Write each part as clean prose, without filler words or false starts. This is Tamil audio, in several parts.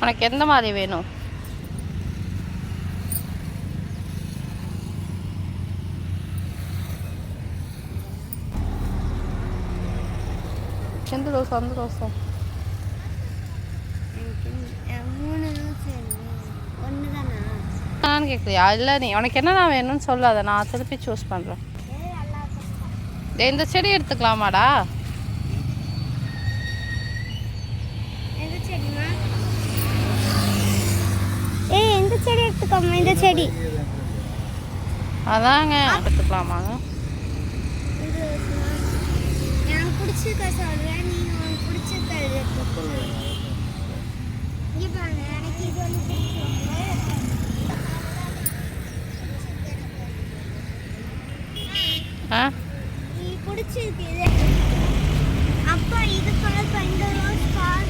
உனக்கு எந்த மாதிரி வேணும்? எந்த தோசை? அந்த தோசை நான் கேட்குறியா? இல்லை, நீ உனக்கு என்னென்ன வேணும்னு சொல்லாத, நான் திருப்பி சூஸ் பண்ணுறேன். இந்த செடி எடுத்துக்கலாமாடா? இந்த செடி எடுத்துக்கோமா. இந்த செடி அதாங்க எடுத்துக்கலாமாங்க. எனக்கு பிடிச்சிருக்க சொல்கிறேன், நீங்கள் உனக்கு பிடிச்சிருக்கிறது எடுத்துக்கோங்க. இங்கே பாருங்க, எனக்கு இது ஒன்று பிடிச்சிருக்கு. நீ பிடிச்சிருக்கு இது. அப்பா இது பாருப்பா, இந்த ரோஸ் பார்.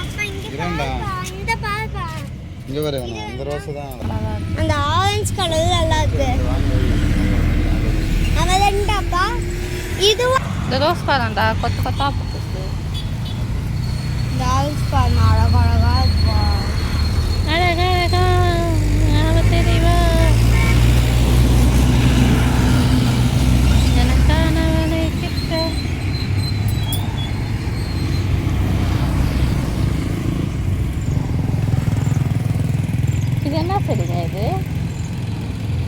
அப்பா இங்கே பாருப்பா, இந்த பாருப்பா. இங்கே வர இந்த ரோஸ் தான். அந்த ஆரஞ்சு கலர் நல்லா இருக்கு. அவன் ரெண்டாப்பா. இது இந்த ரோஸ் பாருண்டா, கொத்து கொத்தா போட்டுருக்கு. இந்த ஆரஞ்சு பாருங்க, அழகழகா இருப்பா. அழகழகா தெரியுமா எனக்கானவனை கிட்ட. இது என்ன செடிங்க?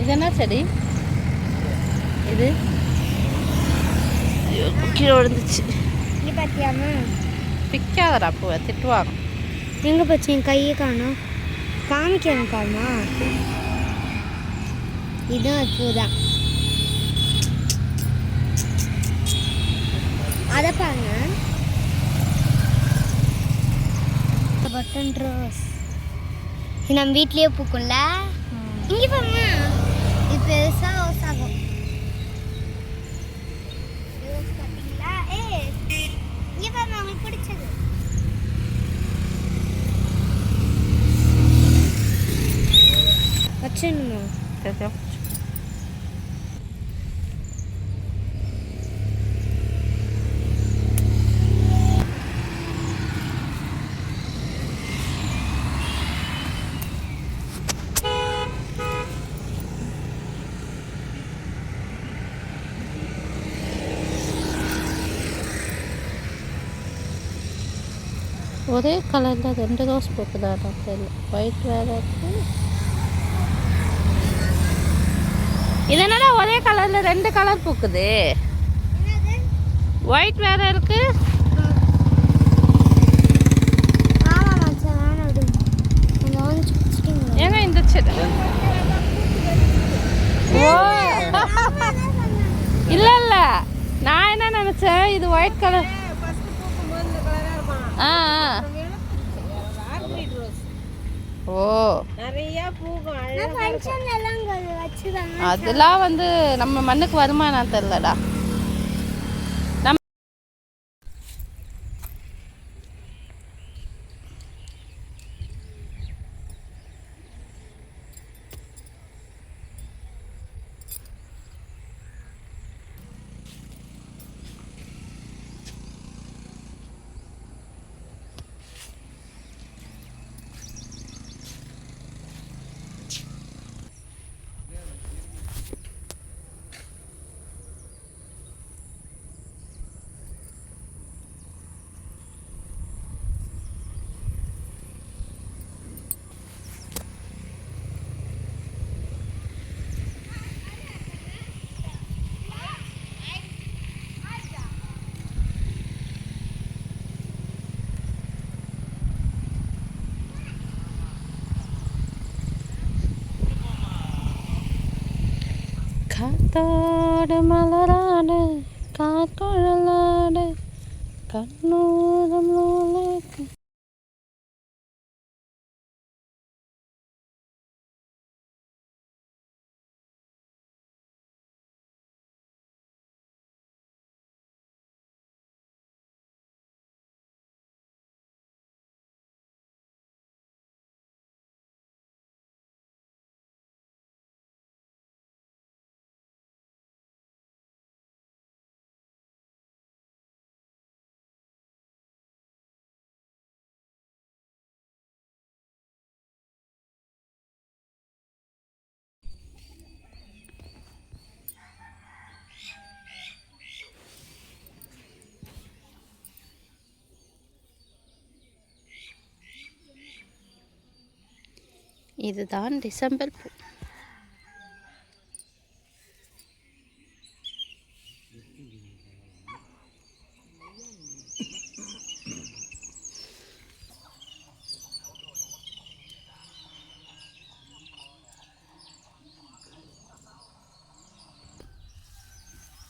இது என்ன செடி? இது கீழே விழுந்துச்சு. இங்கே பார்த்தியாமா? பிக்காதடா, பூவை திட்டுவாங்க. எங்கே போச்சு? என் கையை காணும். காமிக்கிறேன் காமா. இதுவும் பூதான். அதை பாருங்க, பட்டன் ரோஸ். இது நம்ம வீட்லேயே பூக்கும்ல. இங்கே பாருங்க, இது பெருசாக ரோஸ் ஆகும். ரோஸ் பார்த்தீங்களா? இங்கே பாருங்க, உங்களுக்கு பிடிச்சது. வச்சுணுமா? தெரியும். ஒரே கலரில் 2 ரோஸ் பூக்குதா? தெரியல. ஒயிட் வேறு இருக்கு. இது என்னடா ஒரே கலரில் 2 கலர் பூக்குது? ஒயிட் வேறு இருக்கு. ஏங்க இந்த செடி? ஓ இல்லை இல்லை, நான் என்ன நினச்சேன், இது ஒயிட் கலர். ஆ ஓ, அதெல்லாம் வந்து நம்ம மண்ணுக்கு வருமானம் தெரியலடா. காத்தோடு மலராடு காற்குழலாடு கண்ணூரம் நூலுக்கு இதுதான் டிசம்பர் பூ.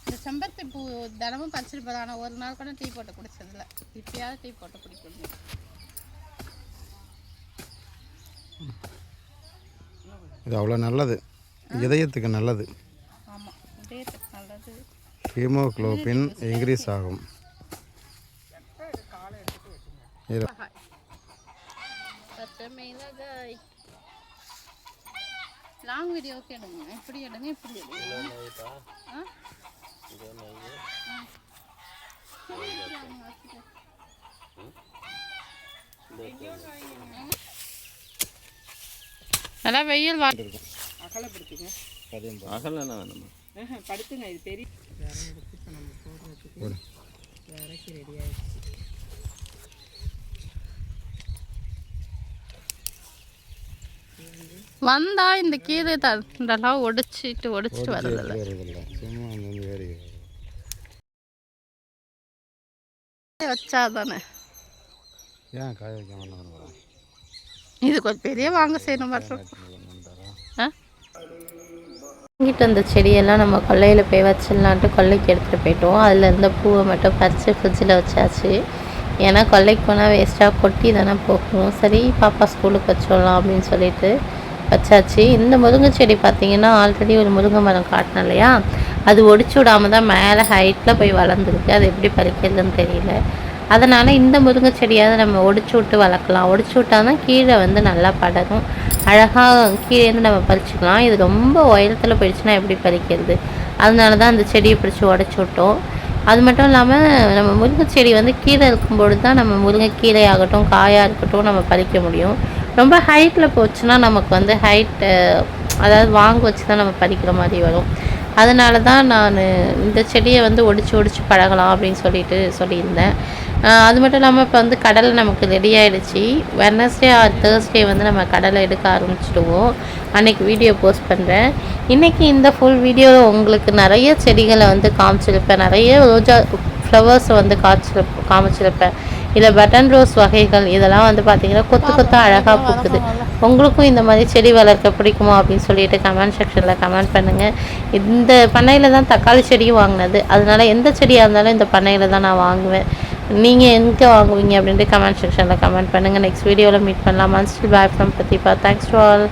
இந்த செம்பருத்தி பூ தினமும் பறிச்சுட்டு போதும். ஆனால் ஒரு நாள் கூட டீ போட்டு குடிச்சதில்ல. இப்பயாவது டீ போட்டு குடிக்கணும். இது அவ்வளோ நல்லது, இதயத்துக்கு நல்லது. ஆமாம், இதயத்துக்கு நல்லது. ஹீமோக்ளோபின் இன்க்ரீஸ் ஆகும். பச்சை மிளகாய். லாங் வீடியோ ஓகே எடுங்க. இப்படி எடுங்க, இப்படி எடுங்க. நல்லா வெயில் அகலப்படுத்துங்க. அகலாம் வேணுமா? படுத்துங்க. இது பெரிய இறக்கி ரெடி ஆயிடுச்சு. வந்தா இந்த கீரை தண்டெல்லாம் ஒடிச்சிட்டு வரதில்ல. சும்மா வேறு வச்சாதானே. ஏன் காய வைக்காம இது கொஞ்சம் பெரிய வாங்க செய்யணும் மட்டும். வாங்கிட்டு வந்த செடியெல்லாம் நம்ம கொல்லையில் போய் வச்சிடலான்ட்டு கொல்லைக்கு எடுத்துகிட்டு போயிட்டோம். அதில் இருந்த பூவை மட்டும் பறித்து ஃப்ரிட்ஜில் வச்சாச்சு. ஏன்னா கொல்லைக்கு போனால் வேஸ்ட்டாக கொட்டி தானே போகும். சரி பாப்பா ஸ்கூலுக்கு வச்சிடலாம் அப்படின்னு சொல்லிட்டு வச்சாச்சு. இந்த முருங்கை செடி பார்த்திங்கன்னா ஆல்ரெடி ஒரு முருங்கை மரம் காட்டினேன் இல்லையா, அது ஒடிச்சு விடாமல் தான் மேலே ஹைட்டில் போய் வளர்ந்துருக்கு. அது எப்படி பறிக்கிறதுன்னு தெரியல. அதனால் இந்த முருங்கை செடியாவது நம்ம ஒடிச்சு விட்டு வளர்க்கலாம். ஒடிச்சு விட்டால் தான் கீழே வந்து நல்லா படரும். அழகாக கீழேருந்து நம்ம பறிச்சுக்கலாம். இது ரொம்ப உயரத்தில் போயிடுச்சுன்னா எப்படி பறிக்கிறது? அதனால தான் அந்த செடியை பிடிச்சி உடச்சி விட்டோம். அது மட்டும் இல்லாமல் நம்ம முருங்கை செடி வந்து கீழே இருக்கும்பொழுது தான் நம்ம முருங்கை கீரை ஆகட்டும் காயாக இருக்கட்டும் நம்ம பறிக்க முடியும். ரொம்ப ஹைட்டில் போச்சுன்னா நமக்கு வந்து அதாவது வாங்க வச்சு தான் நம்ம பறிக்கிற மாதிரி வரும். அதனால தான் நான் இந்த செடியை வந்து ஒடிச்சு பழகலாம் அப்படின்னு சொல்லியிருந்தேன். அது மட்டும் இல்லாமல் இப்போ வந்து கடலை நமக்கு ரெடி ஆகிடுச்சு. வெட்னஸ்டே ஆர் தேர்ஸ்டே வந்து நம்ம கடலை எடுக்க ஆரம்பிச்சிடுவோம். அன்றைக்கி வீடியோ போஸ்ட் பண்ணுறேன். இன்றைக்கி இந்த ஃபுல் வீடியோவில் உங்களுக்கு நிறைய செடிகளை வந்து காமிச்சிருப்பேன். நிறைய ரோஜா ஃப்ளவர்ஸை வந்து காமிச்சிருப்பேன். இதில் பட்டன் ரோஸ் வகைகள் இதெல்லாம் வந்து பார்த்திங்கன்னா கொத்து அழகாக பூக்குது. உங்களுக்கும் இந்த மாதிரி செடி வளர்க்க பிடிக்குமா அப்படின்னு சொல்லிட்டு கமெண்ட் செக்ஷனில் கமெண்ட் பண்ணுங்கள். இந்த பண்ணையில் தான் தக்காளி செடியும் வாங்கினது. அதனால் எந்த செடியாக இருந்தாலும் இந்த பண்ணையில் தான் நான் வாங்குவேன். நீங்கள் எங்கே வாங்குவீங்க அப்படின்ட்டு கமெண்ட் செக்ஷனில் கமெண்ட் பண்ணுங்கள். நெக்ஸ்ட் வீடியோவில் மீட் பண்ணலாம். மன்ஸ்டில் bye from Pratibha. Thanks to all.